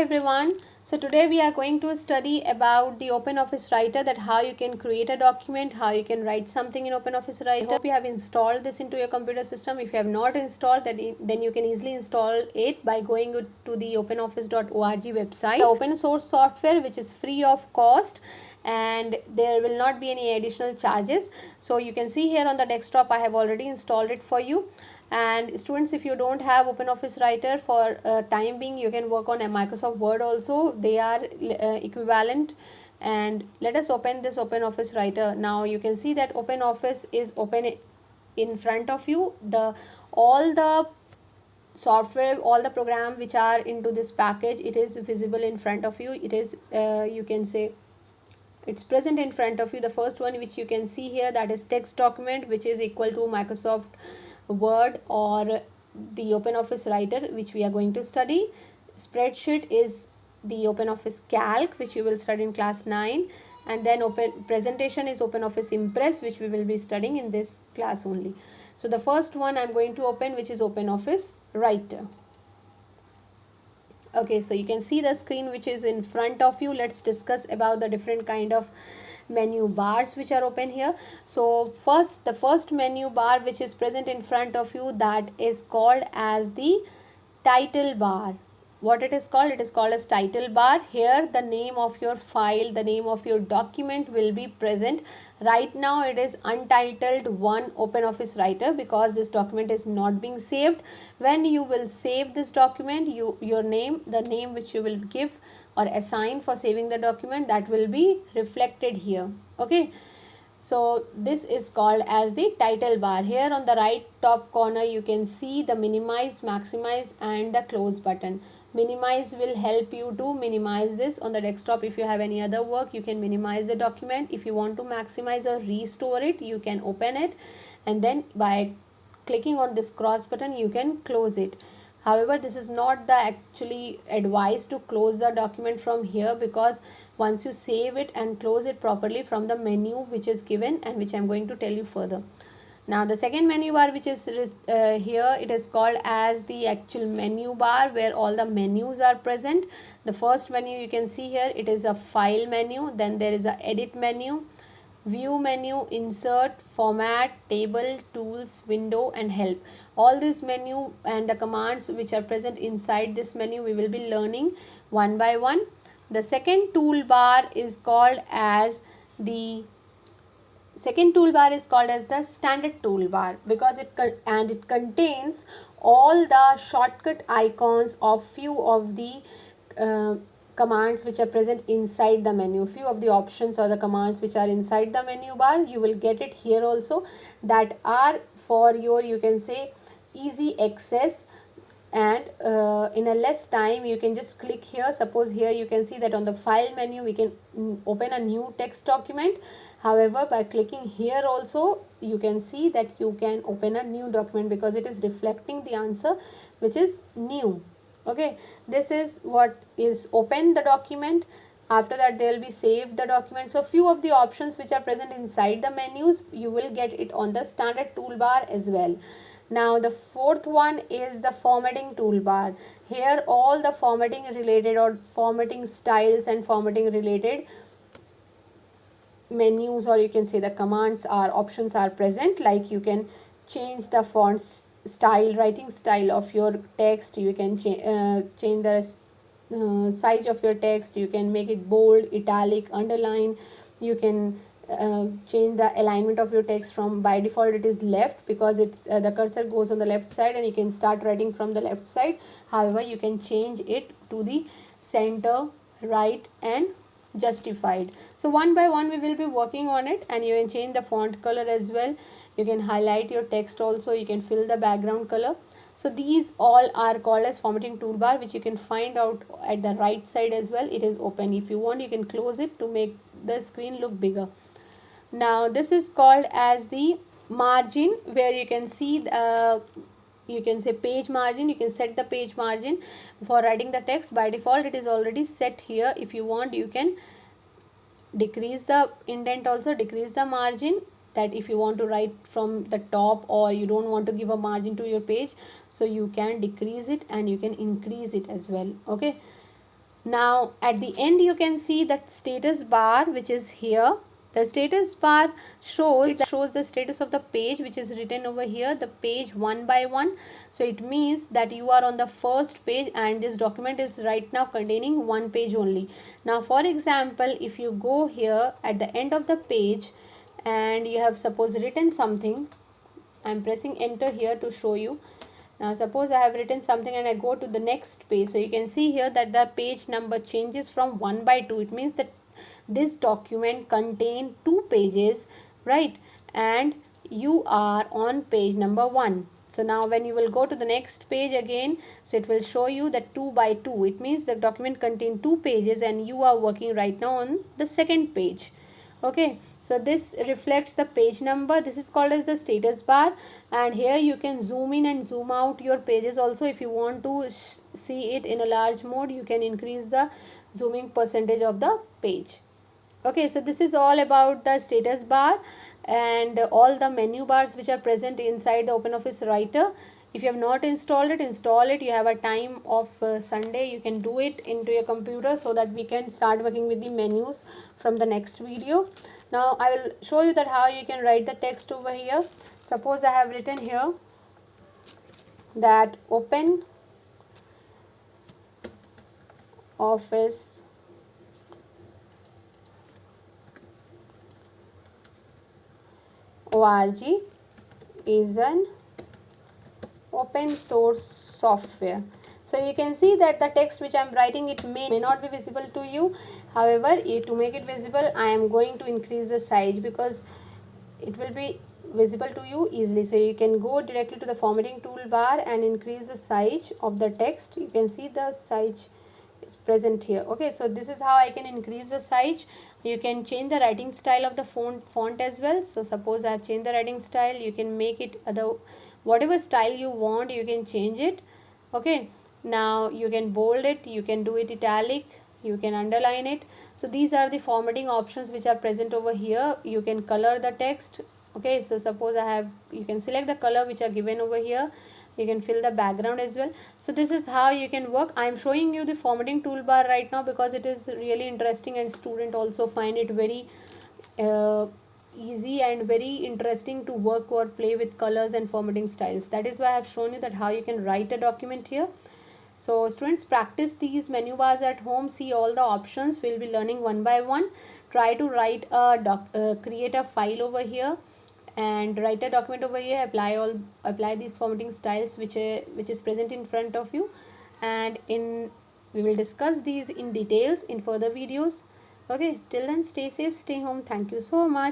everyone. So today we are going to study about the OpenOffice Writer, that how you can create a document, how you can write something in OpenOffice Writer. I hope you have installed this into your computer system. If you have not installed that, then you can easily install it by going to the openoffice.org website. The open source software which is free of cost, and there will not be any additional charges. So you can see here on the desktop I have already installed it for you. And students, if you don't have OpenOffice Writer, for time being you can work on a Microsoft Word also. They are equivalent. And let us open this OpenOffice Writer. Now you can see that OpenOffice is open in front of you. All the software, all the program which are into this package, it is visible in front of you. It is you can say it's present in front of you. The first one which you can see here, that is text document, which is equal to Microsoft Word or the OpenOffice Writer, which we are going to study. Spreadsheet is the OpenOffice Calc, which you will study in class 9. And then presentation is OpenOffice Impress, which we will be studying in this class only. So the first one I'm going to open, which is OpenOffice Writer. Okay, so you can see the screen which is in front of you. Let's discuss about the different kind of menu bars which are open here. So the first menu bar which is present in front of you, that is called as the title bar. What it is called? It is called as title bar. Here the name of your file, the name of your document will be present. Right now it is untitled 1 OpenOffice Writer because this document is not being saved. When you will save this document, your name, the name which you will give or assign for saving the document, that will be reflected here. Okay, so this is called as the title bar. Here on the right top corner you can see the minimize, maximize and the close button. Minimize will help you to minimize this on the desktop. If you have any other work, you can minimize the document. If you want to maximize or restore it, you can open it, and then by clicking on this cross button you can close it. However, this is not the actually advice to close the document from here, because once you save it and close it properly from the menu which is given, and which I am going to tell you further. Now the second menu bar which is here, it is called as the actual menu bar, where all the menus are present. The first menu you can see here, it is a file menu. Then there is a edit menu, view menu, insert, format, table, tools, window and help. All this menu and the commands which are present inside this menu we will be learning one by one. The second toolbar is called as the standard toolbar, because it contains all the shortcut icons of few of the commands which are present inside the menu. Few of the options or the commands which are inside the menu bar, you will get it here also, that are for your, you can say, easy access, and in a less time you can just click here. Suppose here you can see that on the file menu we can open a new text document. However, by clicking here also you can see that you can open a new document, because it is reflecting the answer which is new. Okay, this is what is open the document. After that they will be saved the document. So few of the options which are present inside the menus, you will get it on the standard toolbar as well. Now the fourth one is the formatting toolbar. Here all the formatting related or formatting styles and formatting related menus, or you can say the commands or options are present. Like you can change the font style, writing style of your text. You can change the size of your text. You can make it bold, italic, underline. You can change the alignment of your text. From by default it is left, because it's the cursor goes on the left side and you can start writing from the left side. However, you can change it to the center, right and justified. So one by one we will be working on it, and you can change the font color as well. You can highlight your text also. You can fill the background color. So these all are called as formatting toolbar, which you can find out at the right side as well. It is open. If you want, you can close it to make the screen look bigger. Now this is called as the margin, where you can see you can say page margin. You can set the page margin for writing the text. By default it is already set here. If you want, you can decrease the indent also, decrease the margin, that if you want to write from the top or you don't want to give a margin to your page, so you can decrease it and you can increase it as well. Okay, Now at the end you can see that status bar which is here. The status bar shows the status of the page which is written over here, the page one by one. So it means that you are on the first page and this document is right now containing one page only. Now for example, if you go here at the end of the page and you have suppose written something, I am pressing enter here to show you. Now suppose I have written something and I go to the next page. So you can see here that the page number changes from 1 by 2. It means that this document contain 2 pages, right? And you are on page number 1. So now when you will go to the next page again, so it will show you that 2 by 2. It means the document contain 2 pages and you are working right now on the second page. Okay, so this reflects the page number. This is called as the status bar, and here you can zoom in and zoom out your pages also. If you want to see it in a large mode, you can increase the zooming percentage of the page. Okay, so this is all about the status bar and all the menu bars which are present inside the OpenOffice Writer. If you have not installed it, install it. You have a time of Sunday. You can do it into your computer so that we can start working with the menus from the next video. Now I will show you that how you can write the text over here. Suppose I have written here that Open Office org is an open source software. So you can see that the text which I am writing, it may not be visible to you. However, to make it visible, I am going to increase the size because it will be visible to you easily. So you can go directly to the formatting toolbar and increase the size of the text. You can see the size is present here. Okay, so this is how I can increase the size. You can change the writing style of the font as well. So suppose I have changed the writing style, you can make it whatever style you want, you can change it. Okay, now you can bold it, you can do it italic, you can underline it. So these are the formatting options which are present over here. You can color the text. Okay, so suppose you can select the color which are given over here. You can fill the background as well. So this is how you can work. I am showing you the formatting toolbar right now because it is really interesting and student also find it very easy and very interesting to work or play with colors and formatting styles. That is why I have shown you that how you can write a document here. So students, practice these menu bars at home, see all the options. We'll be learning one by one. Try to write create a file over here and write a document over here. Apply these formatting styles which is present in front of you, and we will discuss these in details in further videos. Okay, till then, stay safe, stay home. Thank you so much.